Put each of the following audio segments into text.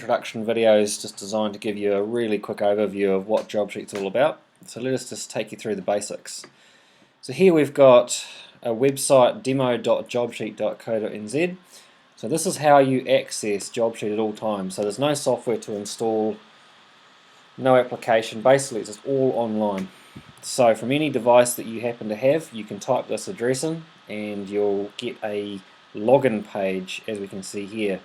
Introduction video is just designed to give you a really quick overview of what Jobsheet's all about. So let us just take you through the basics. So here we've got a website, demo.jobsheet.co.nz. So this is how you access Jobsheet at all times. So there's no software to install, no application, basically it's just all online. So from any device that you happen to have, you can type this address in and you'll get a login page, as we can see here.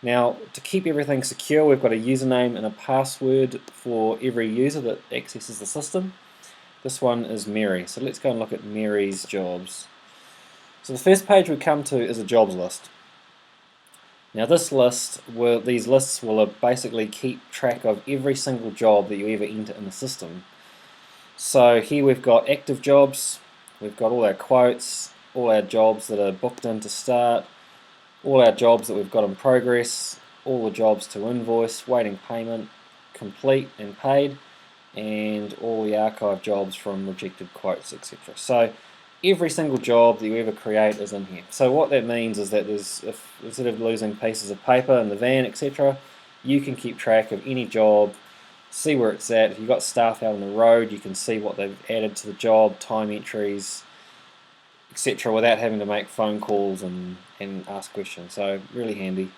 Now, to keep everything secure, we've got a username and a password for every user that accesses the system. This one is Mary, so let's go and look at Mary's jobs. So the first page we come to is a jobs list. Now these lists will basically keep track of every single job that you ever enter in the system. So here we've got active jobs, we've got all our quotes, all our jobs that are booked in to start, all our jobs that we've got in progress, all the jobs to invoice, waiting payment, complete and paid, and all the archive jobs from rejected quotes, etc. So every single job that you ever create is in here. So what that means is that instead of losing pieces of paper in the van, etc., you can keep track of any job, see where it's at. If you've got staff out on the road, you can see what they've added to the job, time entries, etc., without having to make phone calls and ask questions. So really handy.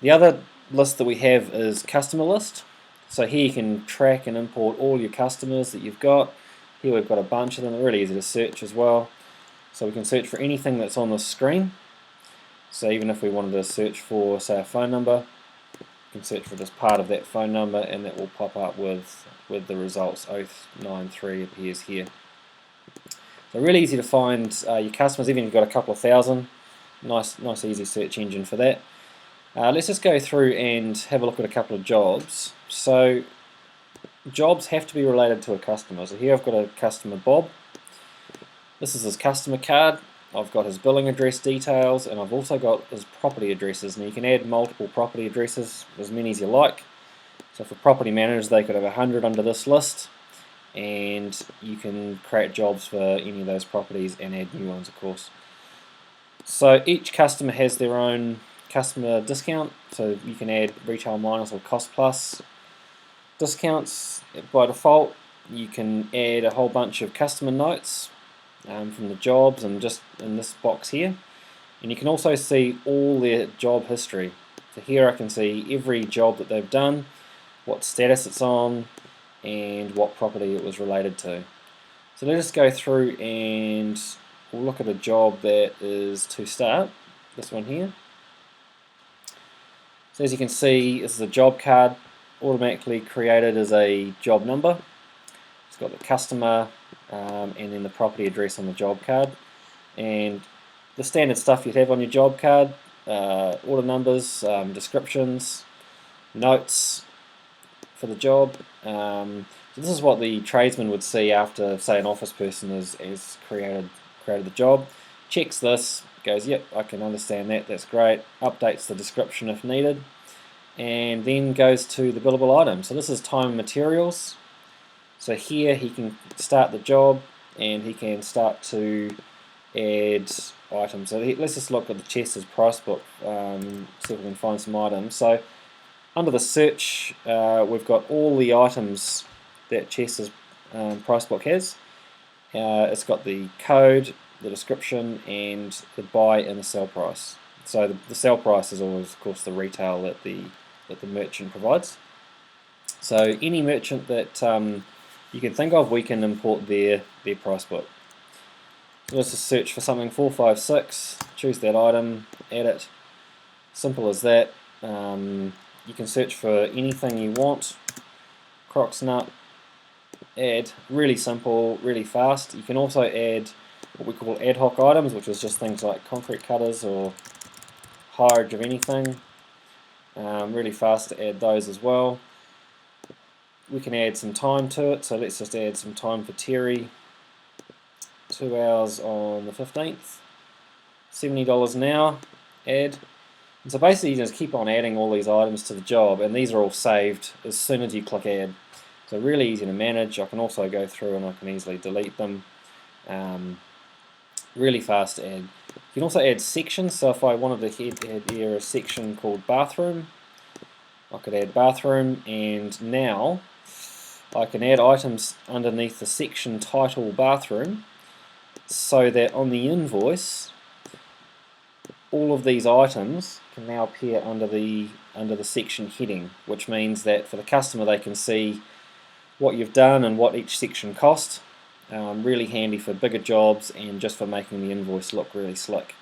The other list that we have is customer list. So here you can track and import all your customers that you've got. Here we've got a bunch of them. They're really easy to search as well. So we can search for anything that's on the screen. So even if we wanted to search for, say, a phone number, we can search for just part of that phone number and that will pop up with the results. 093 appears here. So really easy to find your customers, even if you've got a couple of thousand. Nice easy search engine for that. Let's just go through and have a look at a couple of jobs. So jobs have to be related to a customer. So here I've got a customer, Bob. This is his customer card. I've got his billing address details, and I've also got his property addresses. Now you can add multiple property addresses, as many as you like. So for property managers, they could have 100 under this list, and you can create jobs for any of those properties and add new ones, of course. So each customer has their own customer discount, so you can add retail minus or cost plus discounts. By default, you can add a whole bunch of customer notes from the jobs and just in this box here, and you can also see all their job history. So here I can see every job that they've done, what status it's on, and what property it was related to. So let us go through and we'll look at a job that is to start, this one here. So as you can see, this is a job card, automatically created as a job number. It's got the customer and then the property address on the job card. And the standard stuff you'd have on your job card, order numbers, descriptions, notes for the job. So this is what the tradesman would see after, say, an office person has created the job. Checks this, goes, yep, I can understand that, that's great, updates the description if needed, and then goes to the billable item. So this is time and materials. So here he can start the job and he can start to add items. So let's just look at the Chester's price book, see if we can find some items. So under the search, we've got all the items that Chester's price book has. It's got the code, the description, and the buy and the sell price. So the sell price is always, of course, the retail that the merchant provides. So any merchant that you can think of, we can import their price book. So let's just search for something 456, choose that item, add it. Simple as that. You can search for anything you want. Crocs nut, add. Really simple, really fast. You can also add what we call ad hoc items, which is just things like concrete cutters or hireage of anything. Really fast to add those as well. We can add some time to it, so let's just add some time for Terry. 2 hours on the 15th. $70 an hour, add. And so basically you just keep on adding all these items to the job, and these are all saved as soon as you click add. So really easy to manage. I can also go through and I can easily delete them. Really fast to add. You can also add sections, so if I wanted to add here a section called bathroom, I could add bathroom, and now I can add items underneath the section title bathroom, so that on the invoice all of these items can now appear under the section heading, which means that for the customer they can see what you've done and what each section cost. Really handy for bigger jobs and just for making the invoice look really slick.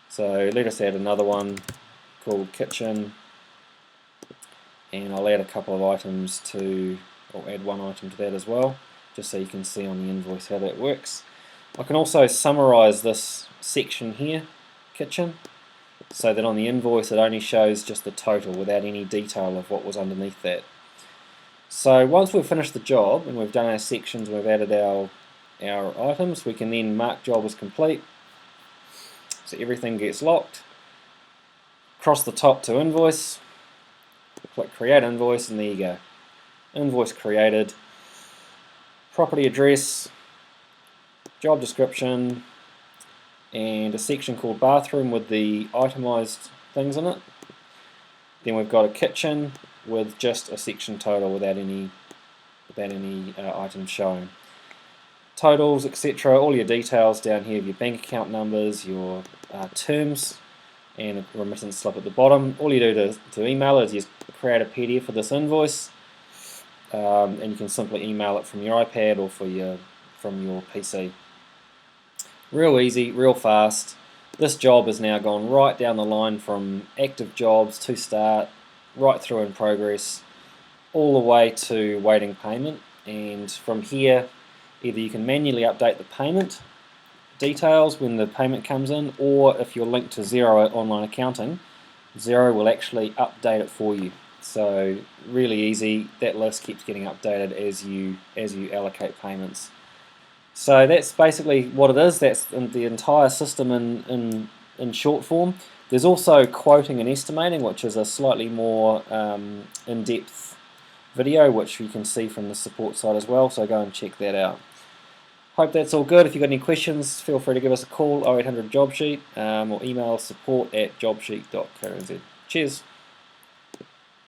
So let us add another one called kitchen, and I'll add a couple of items to, or add one item to that as well, just so you can see on the invoice how that works. I can also summarize this section here, kitchen, so that on the invoice it only shows just the total without any detail of what was underneath that. So once we've finished the job and we've done our sections, we've added our items, we can then mark job as complete, so everything gets locked. Across the top to invoice, click create invoice, and there you go. Invoice created, property address, job description, and a section called bathroom with the itemized things in it. Then we've got a kitchen with just a section total without any items shown. Totals, etc., all your details down here, your bank account numbers, your terms, and a remittance slip at the bottom. All you do to email is you create a PDF for this invoice, and you can simply email it from your iPad or from your PC. Real easy, real fast. This job has now gone right down the line from active jobs to start, right through in progress, all the way to waiting payment. And from here, either you can manually update the payment details when the payment comes in, or if you're linked to Xero Online Accounting, Xero will actually update it for you. So really easy. That list keeps getting updated as you allocate payments. So that's basically what it is. That's the entire system in short form. There's also quoting and estimating, which is a slightly more in-depth video, which you can see from the support side as well, so go and check that out. Hope that's all good. If you've got any questions, feel free to give us a call, 0800 Jobsheet, or email support@jobsheet.co.nz. Cheers.